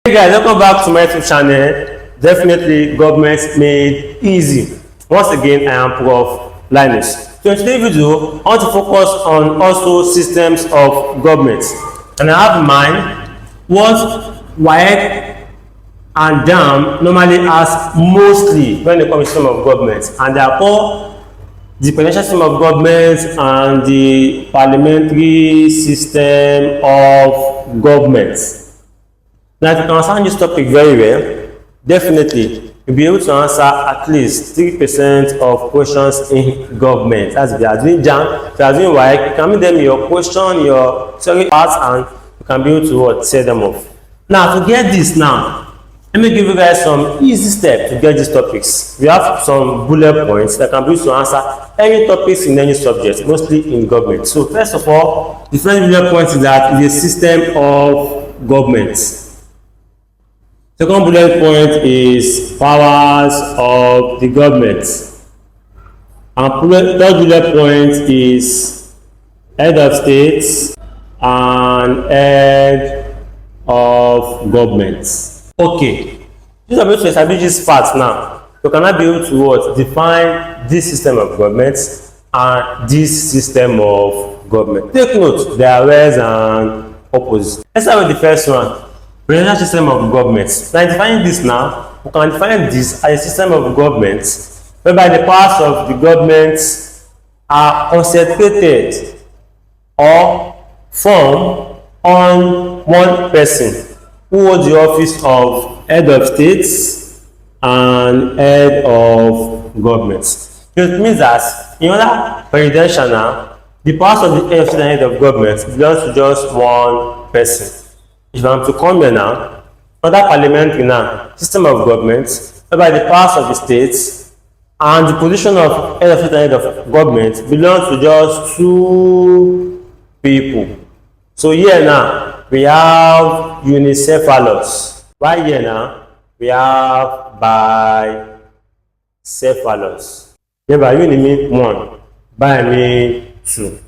Hey guys, welcome back to my YouTube channel. Definitely government made easy. Once again, I am Prof. Linus. So in today's video, I want to focus on also systems of government, and I have in mind what WAEC and JAMB normally ask mostly when it comes to system of government, and they are called the Presidential System of Government and the Parliamentary System of Government. Now, if you can understand this topic very well, definitely you'll be able to answer at least 3% of questions in government. As if you are doing JAMB, if you are doing WAEC, you can meet them your question, your theory parts, and you can be able to set them off. Now, to get this now, let me give you guys some easy steps to get these topics. We have some bullet points that can be used to answer any topics in any subject, mostly in government. So, first of all, the first bullet point is that it's a system of government. Second bullet point is powers of the government. And third bullet point is head of states and head of government. Okay, this is able to establish this fact now. You cannot be able to define this system of government and this system of government. Take note, there are ways and opposites. Let's start with the first one. Presidential system of government. Now, defining this now, we can define this as a system of government whereby the powers of the government are concentrated or formed on one person who holds the office of head of states and head of government. It means that in other presidential now, the powers of the head of state and head of government belongs to just one person. If I'm to come here now, under parliamentary now, system of government, whereby the powers of the states and the position of head of state and head of government belongs to just two people. So here now, we have unicephalous. Why here now? We have bicephalous. Remember, uni mean one, bi mean two.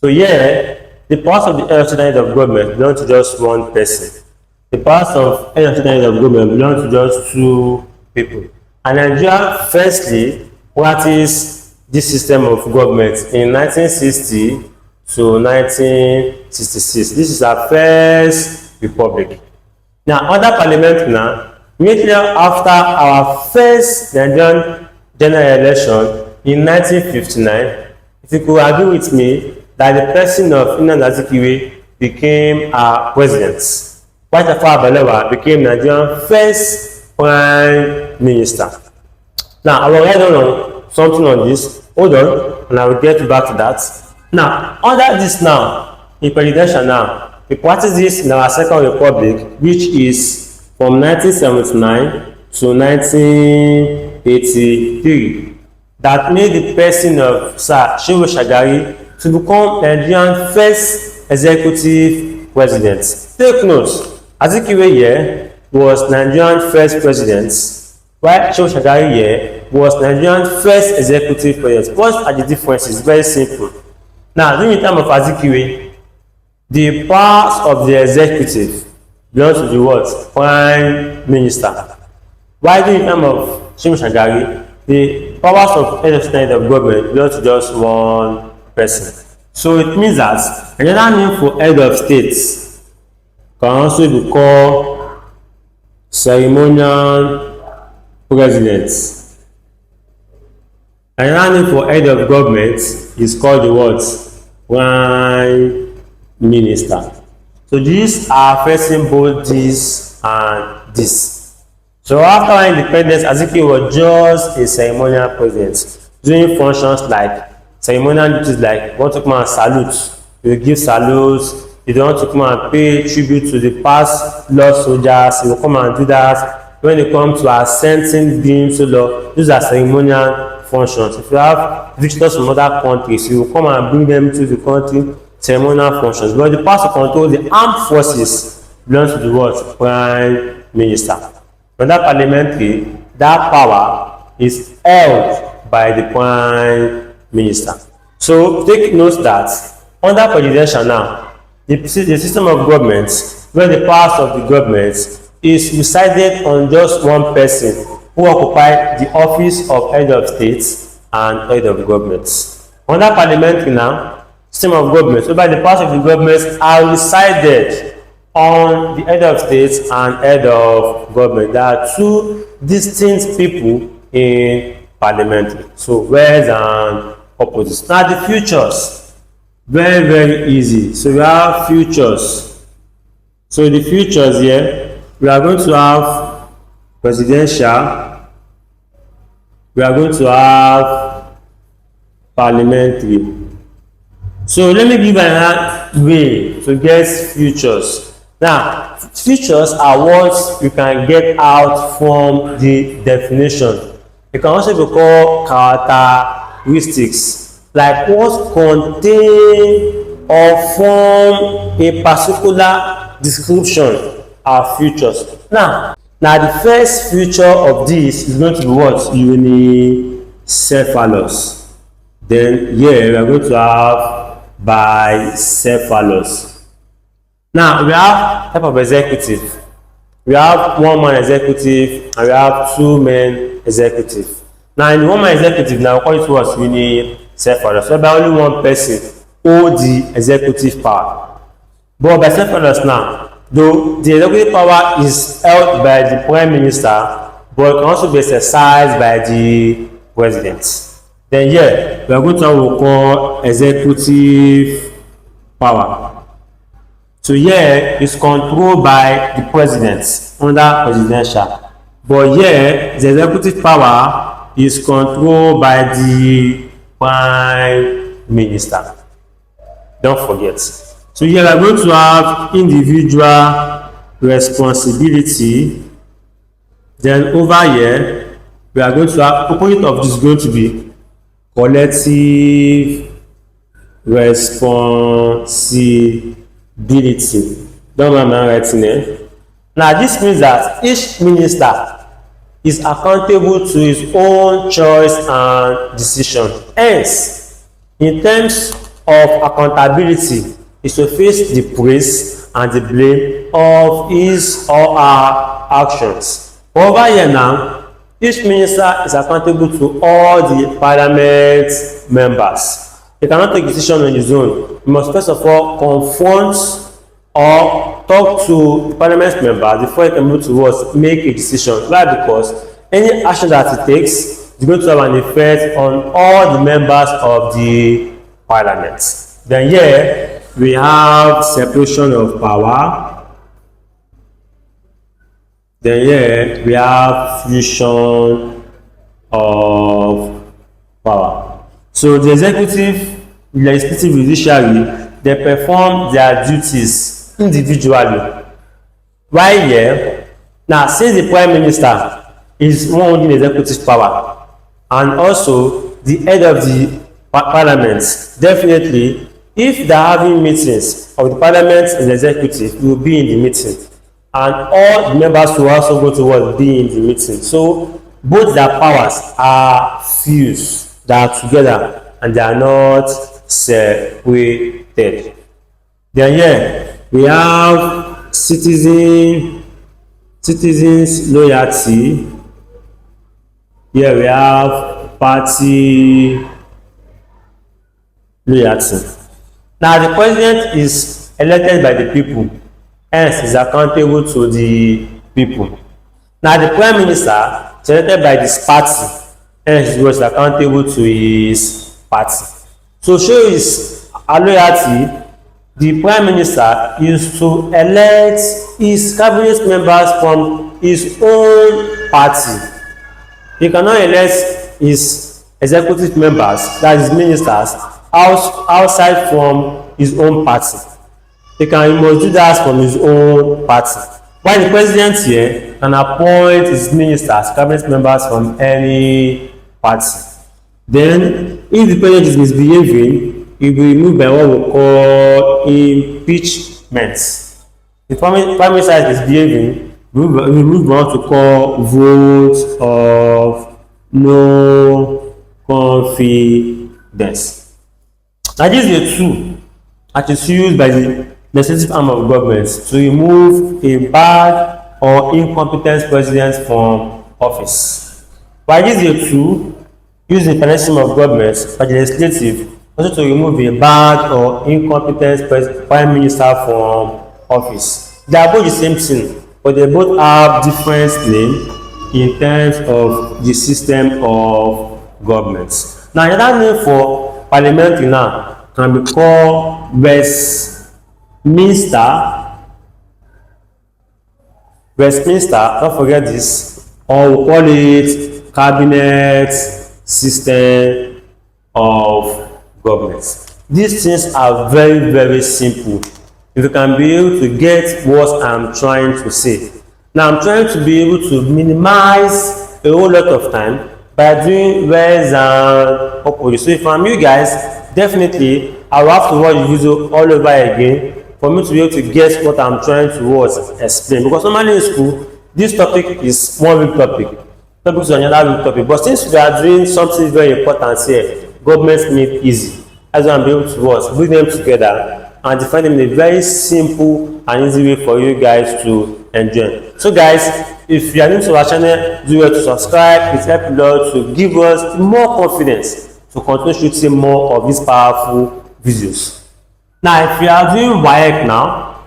So here, the powers of the head of state and head of government belong to just one person. The powers of head of state and head of government belong to just two people. And Nigeria firstly practiced this system of government in 1960 to 1966. This is our first republic. Now, under parliament now, immediately after our first Nigerian general election in 1959, if you could agree with me, that the person of Nnamdi Azikiwe became our president. White Tafawa Balewa became Nigeria's first prime minister. Now, I will write down something on this. Hold on, and I will get back to that. Now, under this now, in presidential now, we practice this in our second republic, which is from 1979 to 1983. That made the person of Sir Shehu Shagari to become Nigeria's first executive president. Take note, Azikiwe here was Nigeria's first president, while Shehu Shagari here was Nigeria's first executive president. What are the differences? Very simple. Now, during the time of Azikiwe, the powers of the executive belong to the what? Prime minister. While during the time of Shehu Shagari, the powers of head of state of government belong to just one person. So it means that another name for head of states can also be called ceremonial president. Another name for head of government is called the what? Prime minister. So these are facing both this and this. So after independence, Azikiwe was just a ceremonial president, doing functions like ceremonial duties like want to come and salute, you give salutes. You don't want to come and pay tribute to the past lost soldiers, you will come and do that. When it comes to assenting beings to law, these are ceremonial functions. If you have visitors from other countries, you will come and bring them to the country, ceremonial functions. But the power to control the armed forces belongs to the what? Prime minister. Under parliamentary, that power is held by the prime minister. So take note that under presidential now, the system of government where the powers of the government is resided on just one person who occupy the office of head of state and head of government. Under parliamentary now, system of government, whereby the powers of the government are resided on the head of state and head of government. There are two distinct people in parliamentary. So whereas and opposites. Now the futures, very easy. So we have futures. So the futures here, we are going to have presidential, we are going to have parliamentary. So let me give another way to get futures. Now, futures are what you can get out from the definition. It can also be called characteristics, like what contain or form a particular description are futures. Now the first feature of this is going to be what? Unicephalous. Then here we are going to have bicephalous. Now we have type of executive. We have one man executive and we have two men executive. Now in the one man executive, now we call it what? Unicephalous. So by only one person hold the executive power. But bicephalous now, though the executive power is held by the prime minister, but it can also be exercised by the president. Then here we are going to have what we call executive power. So here is controlled by the president under presidential, but here the executive power is controlled by the prime minister. Don't forget. So here we are going to have individual responsibility. Then over here we are going to have opposite of this is going to be collective responsibility. Don't mind my writing here. Now this means that each minister is accountable to his own choice and decision. Hence, in terms of accountability, is to face the praise and the blame of his or her actions. Over here now, each minister is accountable to all the parliament members. He cannot take decision on his own. He must first of all confront or talk to the parliament members before he can be able to make a decision. Why? Because any action that he takes is going to have an effect on all the members of the parliament. Then here we have separation of power. Then here we have fusion of power. So the executive, legislative, judiciary, they perform their duties individually. While here, now since the prime minister is one holding executive power, and also the head of the parliament, definitely, if they are having meetings of the parliament and the executive, will be in the meeting, and all the members will also go to be in the meeting. So both their powers are fused. They are together and they are not separated. Then here we have citizens loyalty. Here we have party loyalty. Now the president is elected by the people, hence is accountable to the people. Now the prime minister is elected by this party, hence he was accountable to his party. So show his loyalty, the prime minister is to elect his cabinet members from his own party. He cannot elect his executive members, that is ministers, outside from his own party. He must do that from his own party. While the president here can appoint his ministers, cabinet members from any party. Then, if the president is misbehaving, he will be removed by what we call impeachment. If the prime minister is misbehaving, we will move on to call vote of no confidence. Now this is a tool that is used by the legislative arm of government to remove a bad or or incompetent presidents from office. While this is a tool used in the system of government by the legislative also to remove a bad or incompetent prime minister from office. They are both the same thing, but they both have different names in terms of the system of government. Now, another name for parliamentary now can be called Westminster, don't forget this, or we call it cabinet system of government. These things are very, very simple. If you can be able to get what I'm trying to say. Now, I'm trying to be able to minimize a whole lot of time by doing res and opposite. So if I'm you guys, definitely I will have to watch the video all over again for me to be able to guess what I'm trying to explain. Because normally in school, this topic is one big topic. Topics are another big topic. But since we are doing something very important here, government make it easy. As I'm able to bring them together and define them in a very simple and easy way for you guys to enjoy. So guys, if you are new to our channel, do well to subscribe. It helps a lot to give us more confidence to continue shooting more of these powerful videos. Now, if you are doing WAEC now,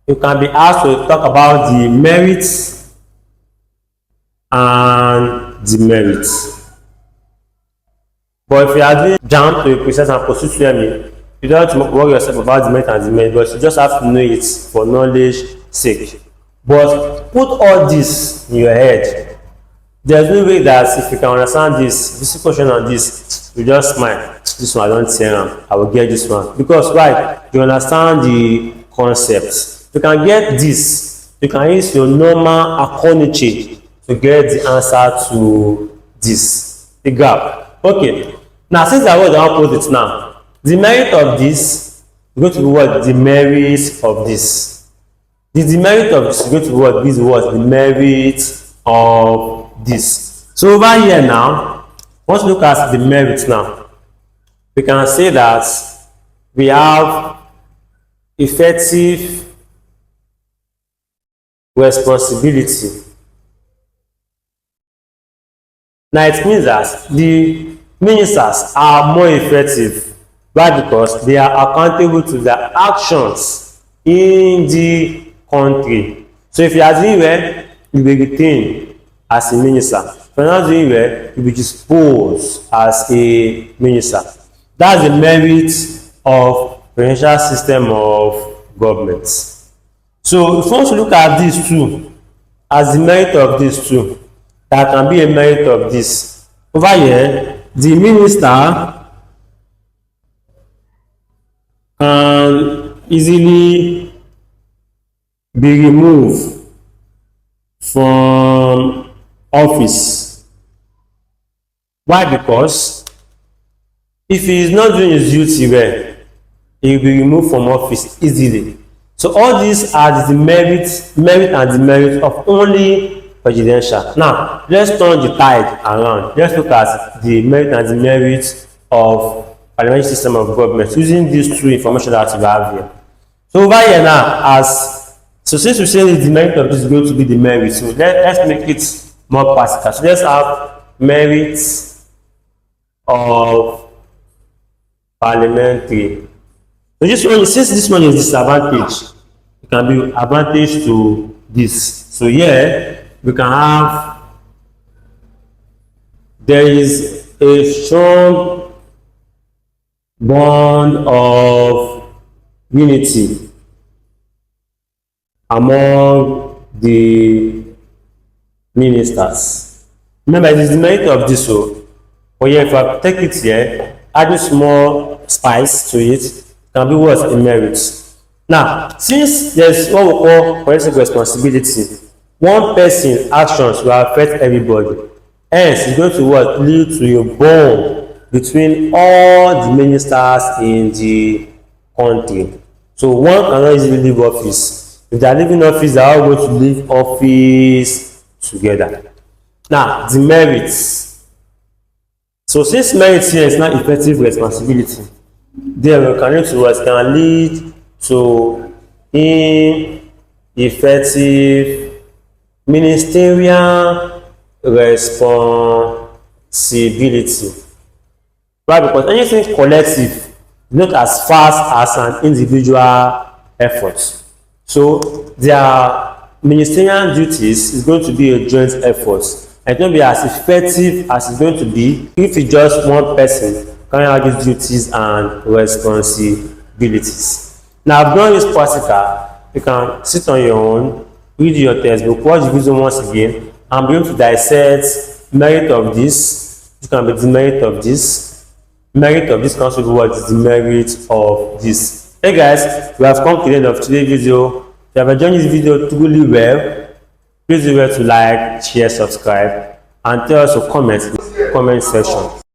you can be asked to talk about the merits and demerits. But if you are doing JAMB to a process and pursue me, you don't have to worry yourself about the merit and demerit, but you just have to know it for knowledge sake. But put all this in your head. There's no way that if you can understand this question on this, you just smile. This one I don't tell, I will get this one. Because why? You understand the concept. You can get this. You can use your normal accounting to get the answer to this. The gap. Okay. Now, since I was going to put it now, the merit of this is going to be what? The merits of this. The demerit of this is going to be what? This was the merit of this. So over here now, let's look at the merits now. We can say that we have effective responsibility. Now it means that the ministers are more effective. Why? Because they are accountable to their actions in the country. So if you are doing well, you will be retained as a minister. If you are not doing well, you will be disposed as a minister. That's the merit of presidential system of government. So if you want to look at these two as the merit of these two, that can be a merit of this. Over here, the minister can easily be removed from office. Why? Because if he is not doing his duty well, he will be removed from office easily. So all these are the merit and demerit of only presidential. Now, let's turn the tide around. Let's look at the merit and demerit of parliamentary system of government using these two information that we have here. So over here now, since we say the demerit of this is going to be the merit, so let's make it more practical. So let's have merits of parliamentary. So this one, since this one is disadvantage, it can be advantage to this. So here we can have, there is a strong bond of unity among the ministers. Remember, it is the merit of this. So, but here if I take it here, adding small spice to it, can be what? A merit. Now, since there's what we call collective responsibility, one person's actions will affect everybody. Hence, it's going to what? Lead to a bond between all the ministers in the country. So one cannot easily leave office. If they are leaving office, they are all going to leave office together. Now, the merits. So since merit here is not effective responsibility, then we can lead to ineffective Ministerial responsibility. Why? Because anything collective is not as fast as an individual effort. So their ministerial duties is going to be a joint effort. It's not be as effective as it's going to be if it's just one person carrying out these duties and responsibilities. Now, I've done this practical. You can sit on your own, read your textbook, watch the video once again, and be able to dissect merit of this. It can be the merit of this. Merit of this can also be what is the merit of this. Hey guys, we have come to the end of today's video. If you have enjoyed this video truly well, please remember to like, share, subscribe, and tell us your comments in the comment section.